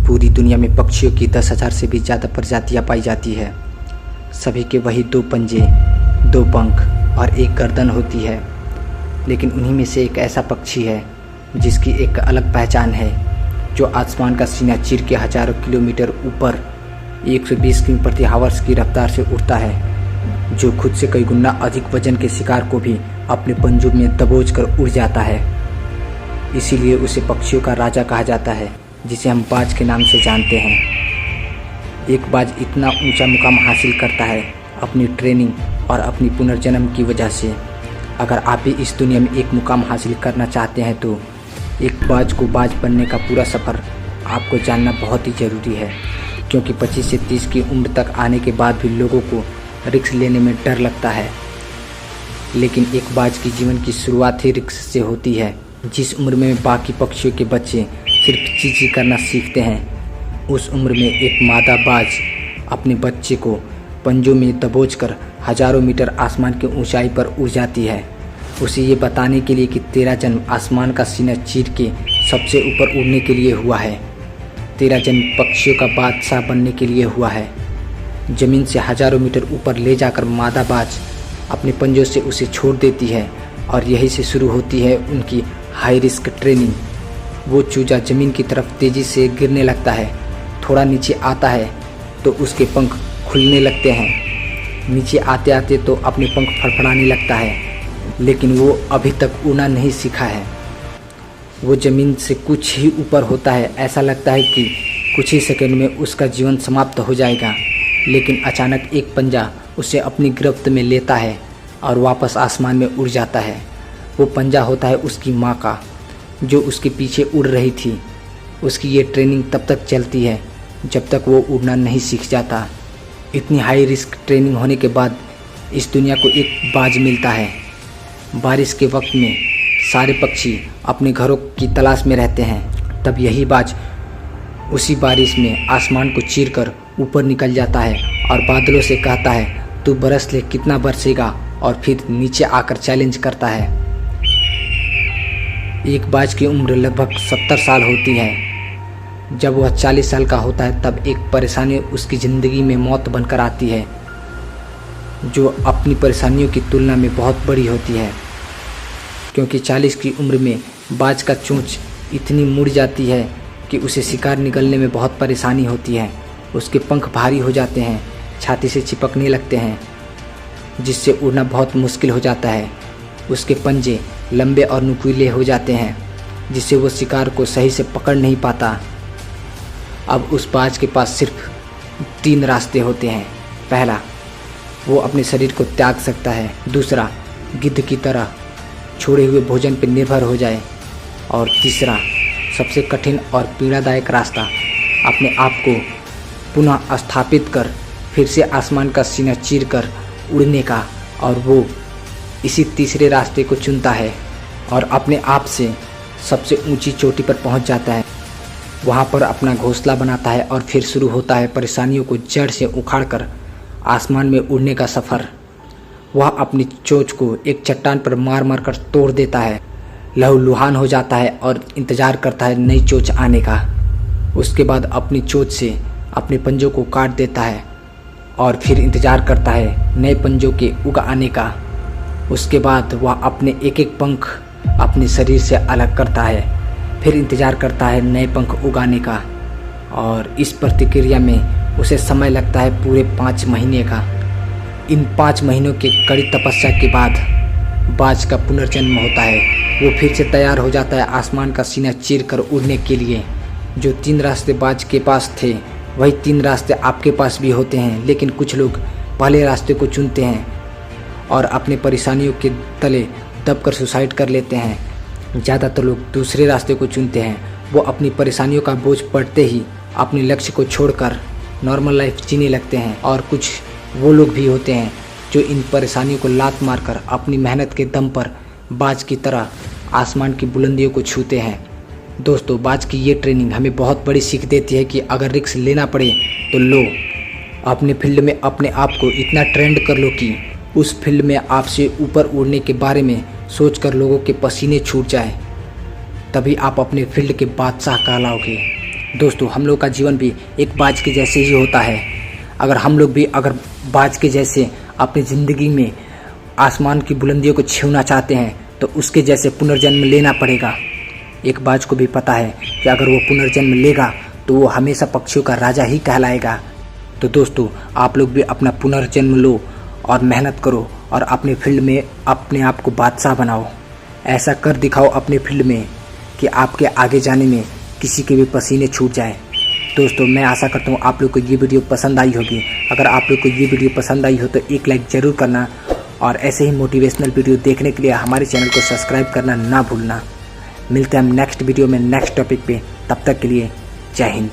पूरी दुनिया में पक्षियों की 10,000 से भी ज़्यादा प्रजातियां पाई जाती है। सभी के वही 2 पंजे, 2 पंख और 1 गर्दन होती है। लेकिन उन्हीं में से एक ऐसा पक्षी है जिसकी एक अलग पहचान है, जो आसमान का सीना चीर के हजारों किलोमीटर ऊपर 120 किमी प्रति आवर्स की रफ्तार से उड़ता है, जो खुद से कई गुना अधिक वजन के शिकार को भी अपने पंजों में दबोच कर उड़ जाता है। इसीलिए उसे पक्षियों का राजा कहा जाता है, जिसे हम बाज के नाम से जानते हैं। एक बाज इतना ऊंचा मुकाम हासिल करता है अपनी ट्रेनिंग और अपनी पुनर्जन्म की वजह से। अगर आप भी इस दुनिया में एक मुकाम हासिल करना चाहते हैं तो एक बाज को बाज बनने का पूरा सफ़र आपको जानना बहुत ही ज़रूरी है, क्योंकि 25 से 30 की उम्र तक आने के बाद भी लोगों को रिस्क लेने में डर लगता है। लेकिन एक बाज की जीवन की शुरुआत ही रिस्क से होती है। जिस उम्र में बाकी पक्षियों के बच्चे सिर्फ चींची करना सीखते हैं, उस उम्र में एक मादा बाज अपने बच्चे को पंजों में दबोचकर हजारों मीटर आसमान की ऊंचाई पर उड़ जाती है, उसे ये बताने के लिए कि तेरा जन्म आसमान का सीना चीर के सबसे ऊपर उड़ने के लिए हुआ है। तेरा जन्म पक्षियों का बादशाह बनने के लिए हुआ है। ज़मीन से हजारों मीटर ऊपर ले जाकर मादा बाज अपने पंजों से उसे छोड़ देती है, और यहीं से शुरू होती है उनकी हाई रिस्क ट्रेनिंग। वो चूजा ज़मीन की तरफ तेज़ी से गिरने लगता है। थोड़ा नीचे आता है तो उसके पंख खुलने लगते हैं। नीचे आते आते तो अपने पंख फड़फड़ाने लगता है, लेकिन वो अभी तक उड़ना नहीं सीखा है। वो ज़मीन से कुछ ही ऊपर होता है। ऐसा लगता है कि कुछ ही सेकंड में उसका जीवन समाप्त हो जाएगा, लेकिन अचानक एक पंजा उसे अपनी गिरफ्त में लेता है और वापस आसमान में उड़ जाता है। वो पंजा होता है उसकी माँ का, जो उसके पीछे उड़ रही थी। उसकी ये ट्रेनिंग तब तक चलती है जब तक वो उड़ना नहीं सीख जाता। इतनी हाई रिस्क ट्रेनिंग होने के बाद इस दुनिया को एक बाज मिलता है। बारिश के वक्त में सारे पक्षी अपने घरों की तलाश में रहते हैं। तब यही बाज उसी बारिश में आसमान को चीरकर ऊपर निकल जाता है और बादलों से कहता है, तू बरस ले, कितना बरसेगा, और फिर नीचे आकर चैलेंज करता है। एक बाज की उम्र लगभग 70 साल होती है। जब वह 40 साल का होता है तब एक परेशानी उसकी ज़िंदगी में मौत बनकर आती है, जो अपनी परेशानियों की तुलना में बहुत बड़ी होती है। क्योंकि 40 की उम्र में बाज का चोंच इतनी मुड़ जाती है कि उसे शिकार निगलने में बहुत परेशानी होती है। उसके पंख भारी हो जाते हैं, छाती से चिपकने लगते हैं, जिससे उड़ना बहुत मुश्किल हो जाता है। उसके पंजे लंबे और नुकीले हो जाते हैं, जिससे वो शिकार को सही से पकड़ नहीं पाता। अब उस बाज के पास सिर्फ 3 रास्ते होते हैं। पहला, वो अपने शरीर को त्याग सकता है। दूसरा, गिद्ध की तरह छोड़े हुए भोजन पर निर्भर हो जाए। और तीसरा, सबसे कठिन और पीड़ादायक रास्ता, अपने आप को पुनः स्थापित कर फिर से आसमान का सीना चीर कर उड़ने का। और वो इसी तीसरे रास्ते को चुनता है और अपने आप से सबसे ऊंची चोटी पर पहुंच जाता है। वहां पर अपना घोंसला बनाता है और फिर शुरू होता है परेशानियों को जड़ से उखाड़कर आसमान में उड़ने का सफ़र। वह अपनी चोंच को एक चट्टान पर मार मार कर तोड़ देता है, लहूलुहान हो जाता है और इंतज़ार करता है नई चोंच आने का। उसके बाद अपनी चोंच से अपने पंजों को काट देता है और फिर इंतज़ार करता है नए पंजों के उग आने का। उसके बाद वह अपने एक एक पंख अपने शरीर से अलग करता है, फिर इंतज़ार करता है नए पंख उगाने का। और इस प्रक्रिया में उसे समय लगता है पूरे 5 महीने का। इन 5 महीनों के कड़ी तपस्या के बाद बाज का पुनर्जन्म होता है। वो फिर से तैयार हो जाता है आसमान का सीना चीर कर उड़ने के लिए। जो 3 रास्ते बाज के पास थे, वही 3 रास्ते आपके पास भी होते हैं। लेकिन कुछ लोग पहले रास्ते को चुनते हैं और अपने परेशानियों के तले दबकर सुसाइड कर लेते हैं। ज़्यादातर लोग दूसरे रास्ते को चुनते हैं। वो अपनी परेशानियों का बोझ पड़ते ही अपने लक्ष्य को छोड़कर नॉर्मल लाइफ जीने लगते हैं। और कुछ वो लोग भी होते हैं जो इन परेशानियों को लात मारकर अपनी मेहनत के दम पर बाज की तरह आसमान की बुलंदियों को छूते हैं। दोस्तों, बाज की ये ट्रेनिंग हमें बहुत बड़ी सीख देती है कि अगर रिस्क लेना पड़े तो लो। अपने फील्ड में अपने आप को इतना ट्रेंड कर लो कि उस फील्ड में आपसे ऊपर उड़ने के बारे में सोचकर लोगों के पसीने छूट जाए। तभी आप अपने फील्ड के बादशाह कहलाओगे। दोस्तों हम लोग का जीवन भी एक बाज के जैसे ही होता है। अगर हम लोग भी अगर बाज के जैसे अपनी ज़िंदगी में आसमान की बुलंदियों को छूना चाहते हैं तो उसके जैसे पुनर्जन्म लेना पड़ेगा। एक बाज को भी पता है कि अगर वो पुनर्जन्म लेगा तो वो हमेशा पक्षियों का राजा ही कहलाएगा। तो दोस्तों आप लोग भी अपना पुनर्जन्म लो और मेहनत करो और अपने फील्ड में अपने आप को बादशाह बनाओ। ऐसा कर दिखाओ अपने फील्ड में कि आपके आगे जाने में किसी के भी पसीने छूट जाए। दोस्तों मैं आशा करता हूँ आप लोग को ये वीडियो पसंद आई होगी। अगर आप लोग को ये वीडियो पसंद आई हो तो एक लाइक ज़रूर करना और ऐसे ही मोटिवेशनल वीडियो देखने के लिए हमारे चैनल को सब्सक्राइब करना ना भूलना। मिलते हैं हम नेक्स्ट वीडियो में नेक्स्ट टॉपिक पे। तब तक के लिए जय हिंद।